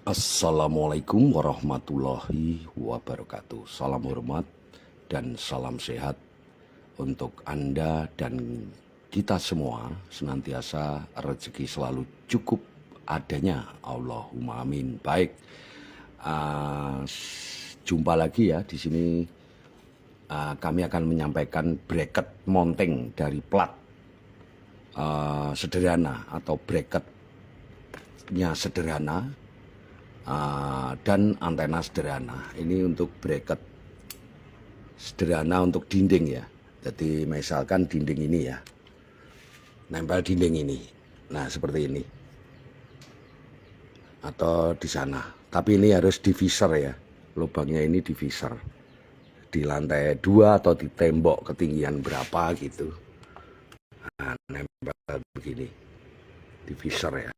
Assalamualaikum warahmatullahi wabarakatuh. Salam hormat dan salam sehat untuk Anda dan kita semua. Senantiasa rezeki selalu cukup adanya. Allahumma amin. Baik, jumpa lagi ya di sini. Kami akan menyampaikan bracket mounting dari plat sederhana atau bracketnya sederhana. Dan antena sederhana. Ini untuk bracket sederhana untuk dinding ya. Jadi misalkan dinding ini ya, nempel dinding ini, nah seperti ini, atau di sana. Tapi ini harus divisor ya, lubangnya ini divisor di lantai 2 atau di tembok ketinggian berapa gitu. Nah, nempel begini, divisor ya.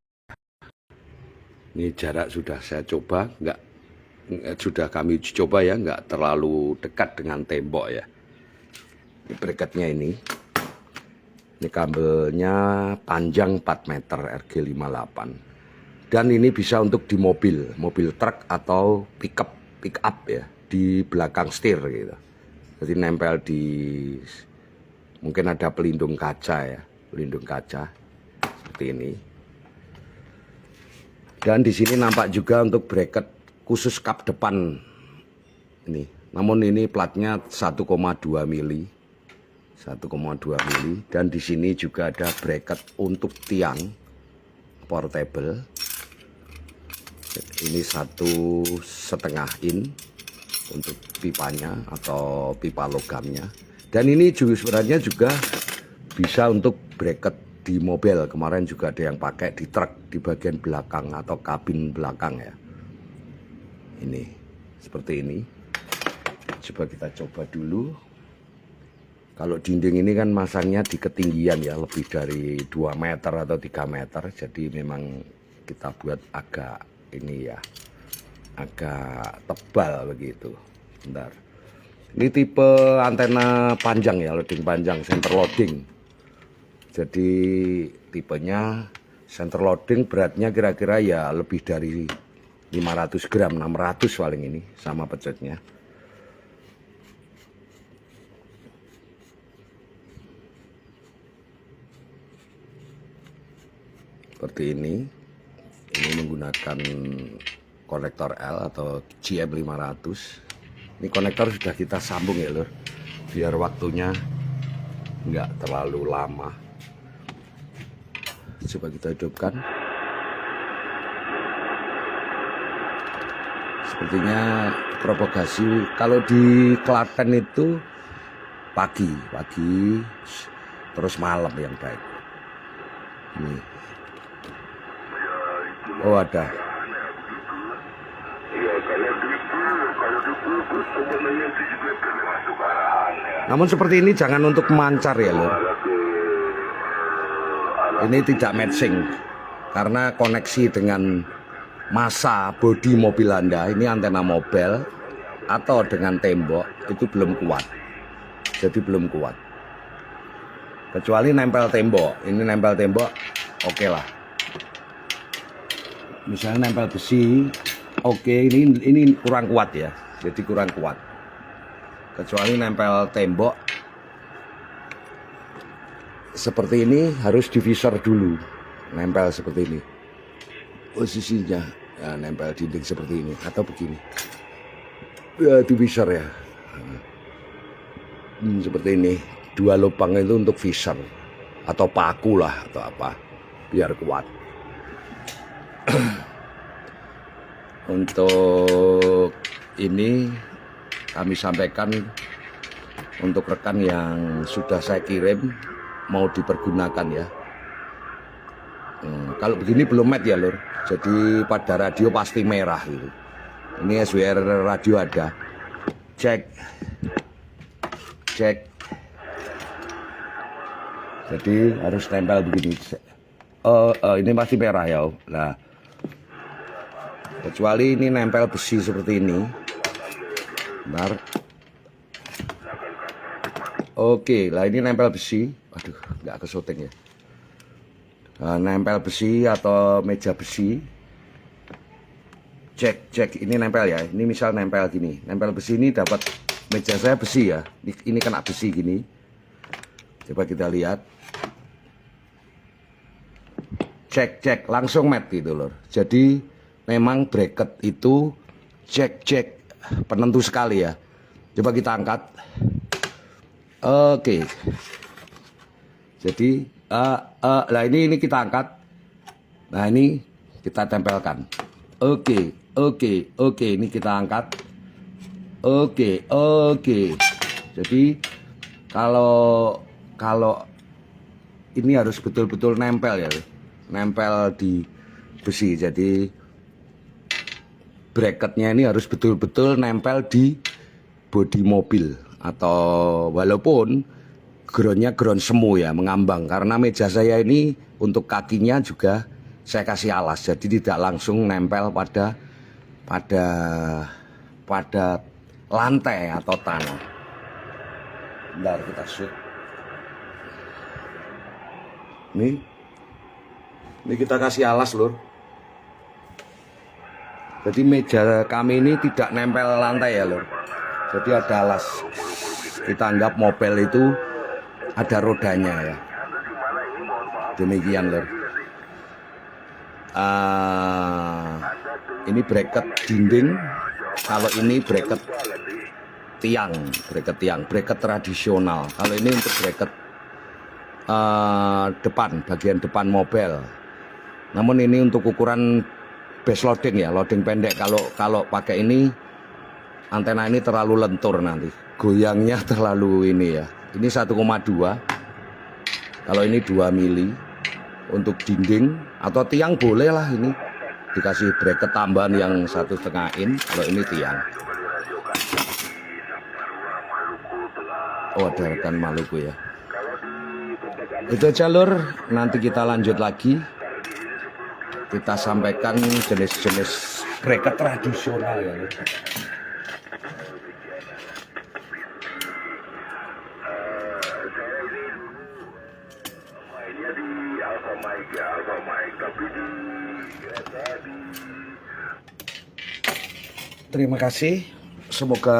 Ini jarak sudah saya coba, sudah kami coba ya, nggak terlalu dekat dengan tembok ya. Ini bracketnya ini kabelnya panjang 4 meter RG58. Dan ini bisa untuk di mobil truk atau pick up ya, di belakang setir gitu. Jadi nempel di, mungkin ada pelindung kaca ya, pelindung kaca seperti ini. Dan di sini nampak juga untuk bracket khusus kap depan ini. Namun ini platnya 1,2 mili. 1,2 mili. Dan di sini juga ada bracket untuk tiang portable. Ini 1,5 in untuk pipanya atau pipa logamnya. Dan ini juga sebenarnya juga bisa untuk bracket di mobil. Kemarin juga ada yang pakai di truk di bagian belakang atau kabin belakang ya. Ini seperti ini. Coba kita coba dulu. Kalau dinding ini kan masangnya di ketinggian ya, lebih dari 2 meter atau 3 meter. Jadi memang kita buat agak ini ya, agak tebal begitu. Bentar. Ini tipe antena panjang ya, loading panjang, center loading. Jadi tipenya center loading, beratnya kira-kira ya lebih dari 500 gram, 600 paling ini sama pecetnya. Seperti ini menggunakan konektor L atau GM500. Ini konektor sudah kita sambung ya lur, biar waktunya nggak terlalu lama. Coba kita hidupkan. Sepertinya propagasi kalau di Klaten itu pagi terus malam yang baik. Ini. Oh ada. Namun seperti ini jangan untuk memancar ya lur. Ini tidak matching karena koneksi dengan massa bodi mobil Anda. Ini antena mobil atau dengan tembok itu belum kuat. Jadi belum kuat. Kecuali nempel tembok. Ini nempel tembok oke lah. Misalnya nempel besi, oke, ini kurang kuat ya. Jadi kurang kuat. Kecuali nempel tembok seperti ini harus divisor dulu, nempel seperti ini posisinya ya, nempel dinding seperti ini atau begini ya, divisor ya. Seperti ini, 2 lubang itu untuk visor atau paku lah atau apa biar kuat. Untuk ini kami sampaikan untuk rekan yang sudah saya kirim mau dipergunakan ya. Kalau begini belum match ya lur. Jadi pada radio pasti merah gitu. Ini SWR radio ada. Cek. Jadi harus nempel begini. Ini pasti merah ya. Nah, kecuali ini nempel besi seperti ini. Bentar. Oke, lah ini nempel besi. Aduh, nggak kesuting ya. Nempel besi atau meja besi. Cek, ini nempel ya. Ini misal nempel gini, nempel besi ini dapat meja saya besi ya. Ini kena besi gini. Coba kita lihat. Cek, langsung mat gitu lor. Jadi memang bracket itu cek penentu sekali ya. Coba kita angkat. Oke. Jadi lah ini kita angkat. Nah ini kita tempelkan. Oke. Ini kita angkat. Oke. Jadi kalau ini harus betul-betul nempel ya, nempel di besi. Jadi bracketnya ini harus betul-betul nempel di bodi mobil, atau walaupun groundnya ground semu ya, mengambang, karena meja saya ini untuk kakinya juga saya kasih alas, jadi tidak langsung nempel pada lantai atau tanah. Bentar kita shoot. Ini kita kasih alas lur. Jadi meja kami ini tidak nempel lantai ya lur. Jadi ada alas. Kita anggap mobil itu ada rodanya ya. Demikian lur. Ini bracket dinding. Kalau ini bracket tiang, bracket tradisional. Kalau ini untuk bracket depan, bagian depan mobil. Namun ini untuk ukuran base loading ya, loading pendek. Kalau pakai ini, antena ini terlalu lentur nanti, goyangnya terlalu ini ya. Ini 1,2. Kalau ini 2 mili. Untuk dinding atau tiang boleh lah, ini dikasih bracket tambahan yang 1,5 in. Kalau ini tiang. Oh, ada rekan Maluku ya. Itu aja lur, nanti kita lanjut lagi. Kita sampaikan jenis-jenis bracket tradisional ya lur. Terima kasih, semoga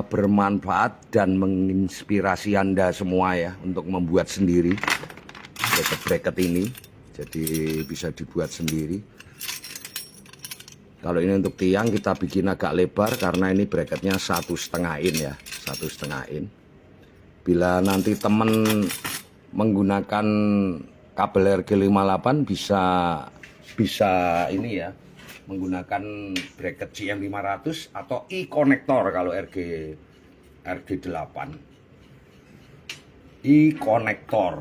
bermanfaat dan menginspirasi Anda semua ya untuk membuat sendiri bracket ini. Jadi bisa dibuat sendiri. Kalau ini untuk tiang kita bikin agak lebar karena ini bracketnya 1,5 in ya, 1,5 in. Bila nanti teman menggunakan kabel RG58 bisa ini ya, menggunakan bracket GM500 atau e-connector. Kalau RG8 e-connector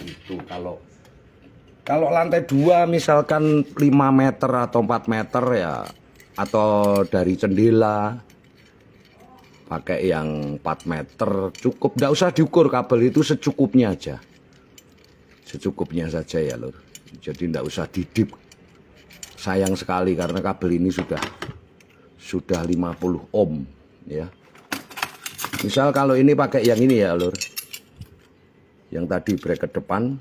itu. Kalau lantai 2 misalkan 5 meter atau 4 meter ya, atau dari jendela pakai yang 4 meter cukup, nggak usah diukur, kabel itu secukupnya aja, secukupnya saja ya lur. Jadi nggak usah didip. Sayang sekali karena kabel ini sudah 50 ohm ya. Misal kalau ini pakai yang ini ya lur, yang tadi bracket depan,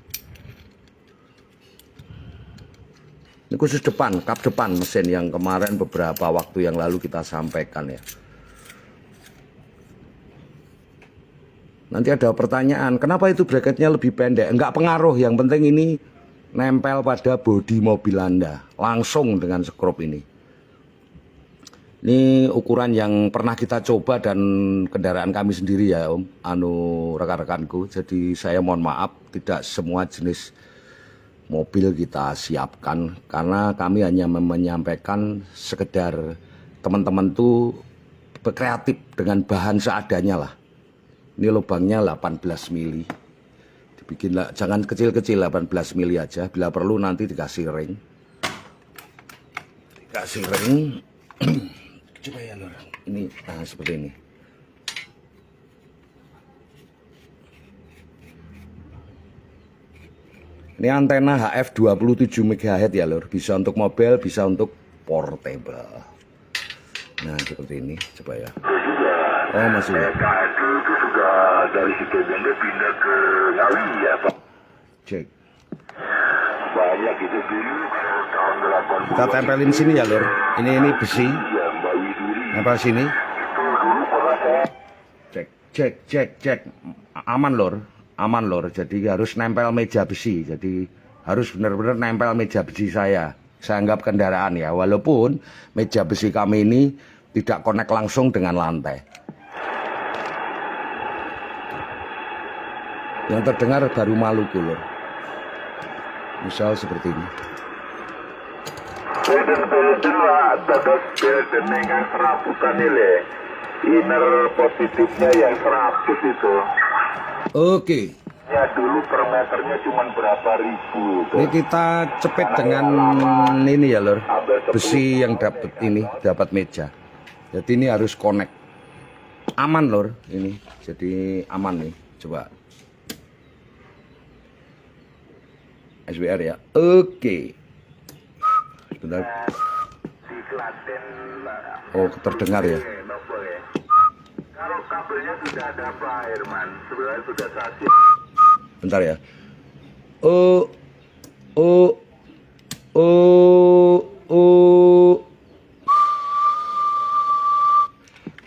ini khusus depan, kap depan mesin yang kemarin beberapa waktu yang lalu kita sampaikan ya. Nanti ada pertanyaan, kenapa itu bracketnya lebih pendek? Enggak pengaruh, yang penting ini nempel pada bodi mobil Anda langsung dengan skrup ini. Ini ukuran yang pernah kita coba dan kendaraan kami sendiri ya Om, rekan-rekanku. Jadi saya mohon maaf, tidak semua jenis mobil kita siapkan karena kami hanya menyampaikan sekedar teman-teman tuh berkreatif dengan bahan seadanya lah. Ini lubangnya 18 mili. Dibikin jangan kecil-kecil, 18 mili aja. Bila perlu nanti dikasih ring. Dikasih ring. Coba ya lor. Ini seperti ini. Ini antena HF 27 MHz ya lor. Bisa untuk mobil, bisa untuk portable. Nah seperti ini. Coba ya. Oh masih ya. Itu sudah dari situ Bondo pindah ke Ngawi ya Pak. Cek. Banyak itu dulu tahun 80 Kita tempelin sini ya lur. Ini besi. Ya, Mbak Widuri. Nempel sini. Cek. Aman lur. Jadi harus nempel meja besi. Jadi harus benar-benar nempel meja besi saya. Saya anggap kendaraan ya. Walaupun meja besi kami ini tidak connect langsung dengan lantai. Yang terdengar baru Maluku lur. Misal seperti ini. Beden lah, terus dengan serabutan ini. Inner positifnya yang serabut itu. Oke. Ya dulu per meternya cuma berapa ribu. Ini kita cepet dengan ini ya lur. Besi yang dapat meja. Jadi ini harus connect. Aman lur ini. Jadi aman nih. Coba. SWR ya. Oke. Sebentar. Oh, terdengar ya. Kalau kabelnya sudah ada Pak Herman, sebenarnya sudah kasih. Bentar ya.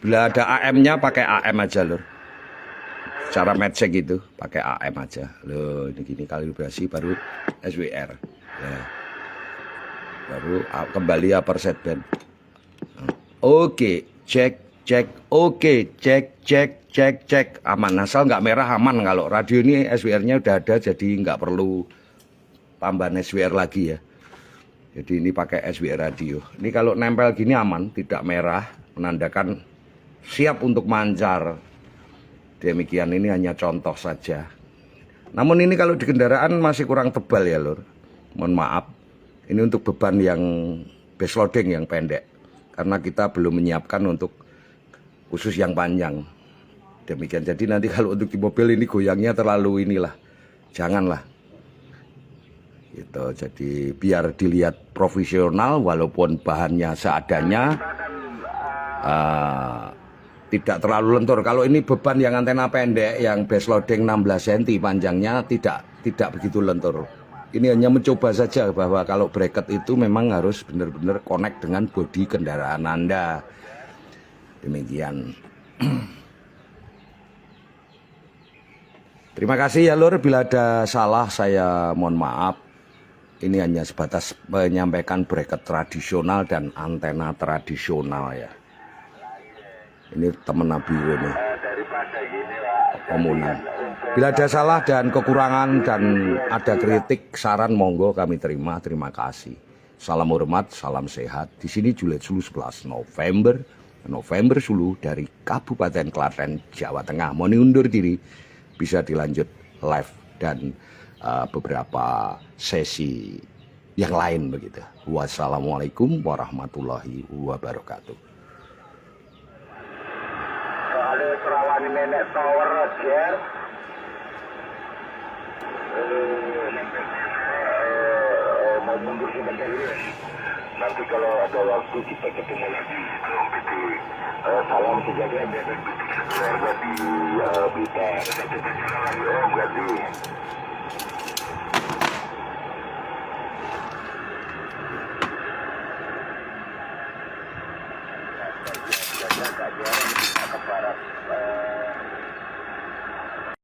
Bila ada AM-nya pakai AM aja lur. Cara match gitu pakai AM aja. Loh, ini gini kalibrasi baru SWR. Ya. Baru kembali upper sideband. Oke, cek. Oke, cek. Aman, asal nggak merah aman. Kalau radio ini SWR-nya udah ada, jadi nggak perlu tambahan SWR lagi ya. Jadi ini pakai SWR radio. Ini kalau nempel gini aman, tidak merah, menandakan siap untuk mancar. Demikian, ini hanya contoh saja. Namun ini kalau di kendaraan masih kurang tebal ya lur. Mohon maaf. Ini untuk beban yang base loading yang pendek. Karena kita belum menyiapkan untuk khusus yang panjang. Demikian. Jadi nanti kalau untuk di mobil ini goyangnya terlalu inilah. Janganlah. Gitu. Jadi biar dilihat profesional walaupun bahannya seadanya. Tidak terlalu lentur. Kalau ini beban yang antena pendek, yang base loading 16 cm panjangnya tidak begitu lentur. Ini hanya mencoba saja bahwa kalau bracket itu memang harus benar-benar connect dengan bodi kendaraan Anda. Demikian. Terima kasih ya lur, bila ada salah saya mohon maaf. Ini hanya sebatas menyampaikan bracket tradisional dan antena tradisional ya. Ini teman Nabi ini. Komunan. Bila ada salah dan kekurangan dan ada kritik, saran monggo kami terima. Terima kasih. Salam hormat, salam sehat. Di sini Juliet Sulu 11 November Sulu dari Kabupaten Klaten, Jawa Tengah. Mohon undur diri, bisa dilanjut live dan beberapa sesi yang lain begitu. Wassalamualaikum warahmatullahi wabarakatuh. Soalnya Serawani Nenek Tower Jer. Mau mundur sebentar dulu. Nanti kalau ada waktu kita ketemu lagi. Salam sejahtera dan keluarga di Blitar. Om Gadi.